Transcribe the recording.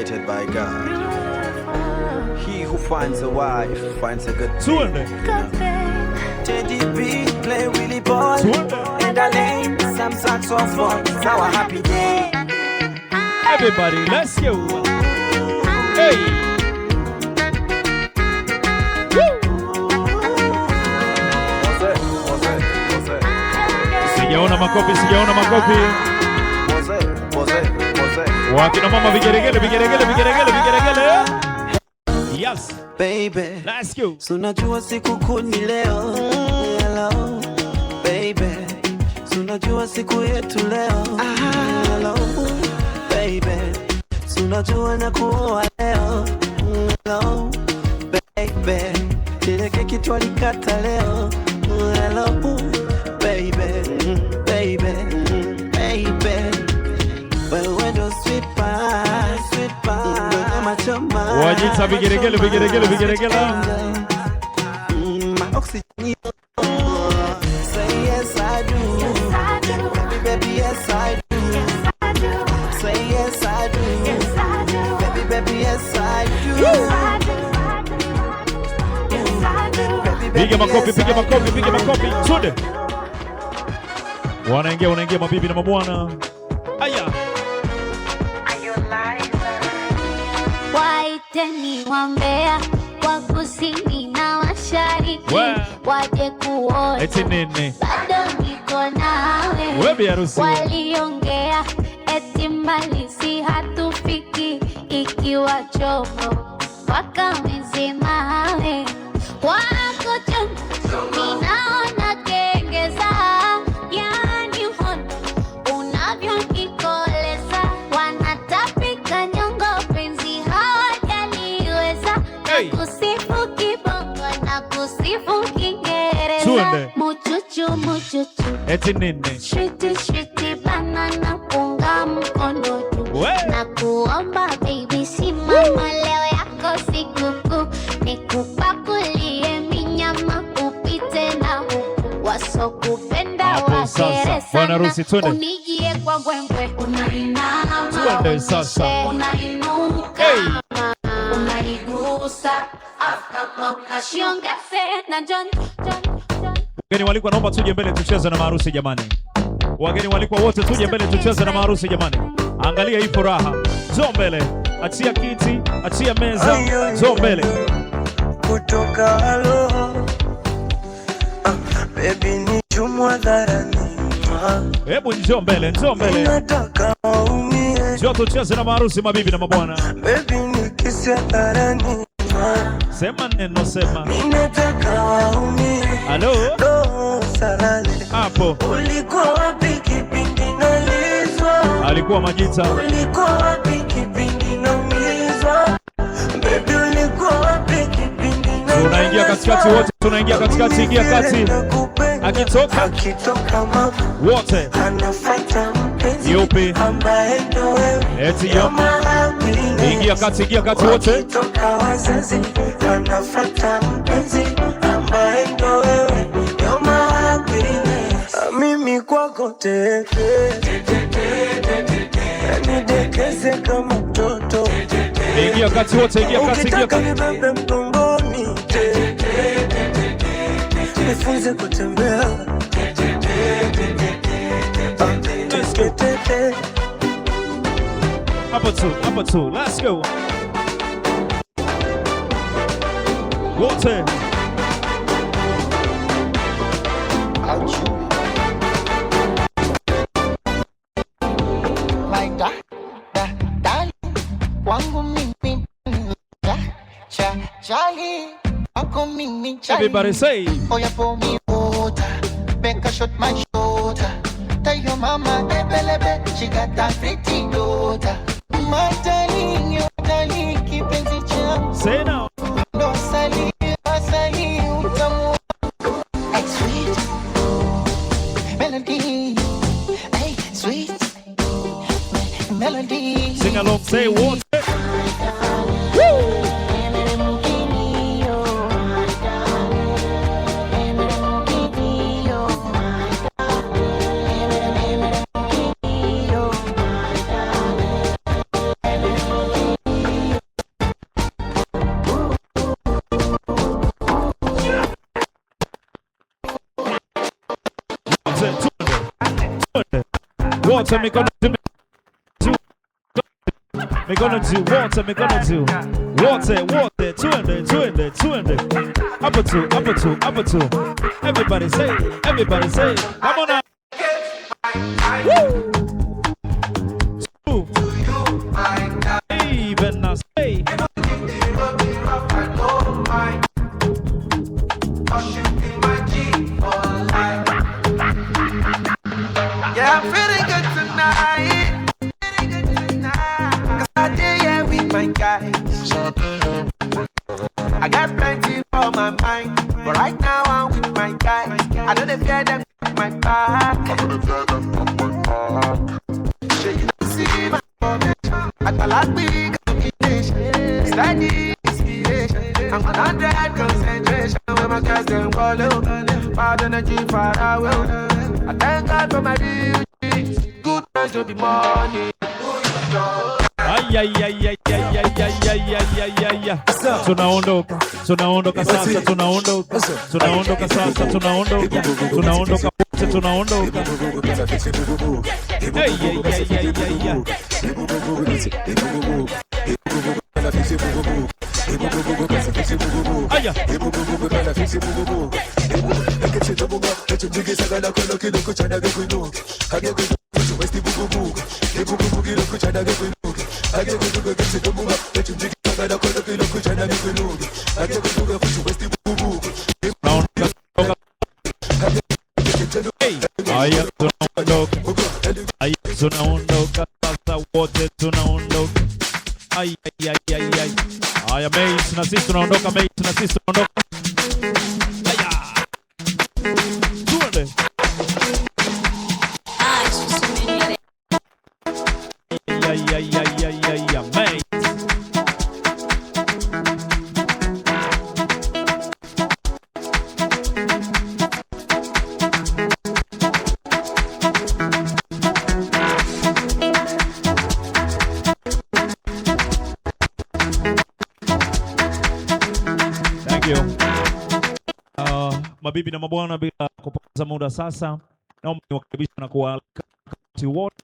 created by God. He who finds a wife finds a good thing. Teddy B play Willie Boy and I lane some saxophone. It's our happy day. Everybody, let's go. Hey. Sijaona makofi. Wakina mama vigeregele. Yes. Baby, let's go. Sunajua siku kuni leo. Hello. Baby, sunajua siku yetu leo. Hello. Baby, sunajua na kuoa leo. Hello. Baby, ile keki twalikata leo. Hello. Baby. Wewe ndo sweet pie. Wajita vigeregele. My oxygen. Say yes I do. Baby yes I do. Say yes I do. Baby yes I do. Piga makofi. Tunde. Wanaingia mabibi na mabwana. Aya. Waiteni wambea kwa kusini na mashariki waje kuona. Eti nini? Bado niko nawe. Wewe harusi. Waliongea eti mbali si hatufiki ikiwa chomo wakamezemawe. Wako chongo ninaona kengeza. Yani hono unavyonikoleza. Wanatapika nyongo penzi hawajaliweza. Nakusifu kibongo na kusifu Kiingereza. Muchuchu eti nini? Shwiti banana punga mkono juu. Na kuomba baby simama leo yako sikukuu. Nikupakulie minyama upite na huku. Wasokupenda wakere sana. Unijie kwa mbwembwe. Unainama unainuka unaigusa afkamoka shiongeze na John. Wageni walikuwa naomba tuje mbele tucheze na maharusi jamani. Wageni walikuwa wote tuje mbele tucheze na maharusi jamani. Angalia hii furaha. Njoo mbele. Achia kiti, achia meza. Njoo mbele. Kutoka alo. Baby ni chumwa dharani. Hebu njoo mbele. Nataka umie. Njoo tucheze na maharusi mabibi na mabwana. Baby ni kisia dharani. Sema neno sema. Ninataka umie. Halo. Sarale. Hapo. Ulikuwa wapi kipindi nalizwa? Alikuwa Majita. Ulikuwa wapi kipindi naumizwa? Baby ulikuwa wapi kipindi nalizwa? Tunaingia katikati wote, tunaingia katikati, ingia kati. Akitoka mama wote. Anafuata mpenzi Yupi? ambaye ndo wewe. Eti yama. Ingia kati wote. Akitoka wazazi anafuata mpenzi ambaye ndo wewe. Mimi kwako tete. Nidekeze kama mtoto. Ingia kati wote, ingia kati. Ukitaka nibebe mgongoni. Nifunze kutembea. Hapo tu, let's go. Wote. Everybody say, oh yeah, pour me water, make her shut my shoulder. Tell your mama, ebelebe, she got that pretty daughter. My darling, kipenzi changu. Say now. Ndo asali utamu. Hey, sweet melody. Hey, sweet melody. Sing along, say what? Water mikono juu. Mikono juu, water mikono juu. Water, twende. Up a two. Everybody say. Come on now. Woo! Even now say. Yeah, I'm feeling good tonight. Cause I did here with my guys. I got plenty on my mind, but right now I'm with my guys. I know they fear them with my back. So you see my formation. I got like big combination. Steady inspiration. I'm 100 concentration. When my guys them follow, bad energy far away. I thank God for my beauty. Good times to be money. Ay. Tunaondoka sasa, tunaondoka sasa, tunaondoka wote, tunaondoka. Ay. Aya. Tunaondoka sasa wote, tunaondoka. Ay. Aya, mates, na sisi tunaondoka, mates, na sisi tunaondoka. Aya. Tuende. Ay, mates. Mabibi na mabwana, bila kupoteza muda sasa, naomba niwakaribishe na kuwaalika wote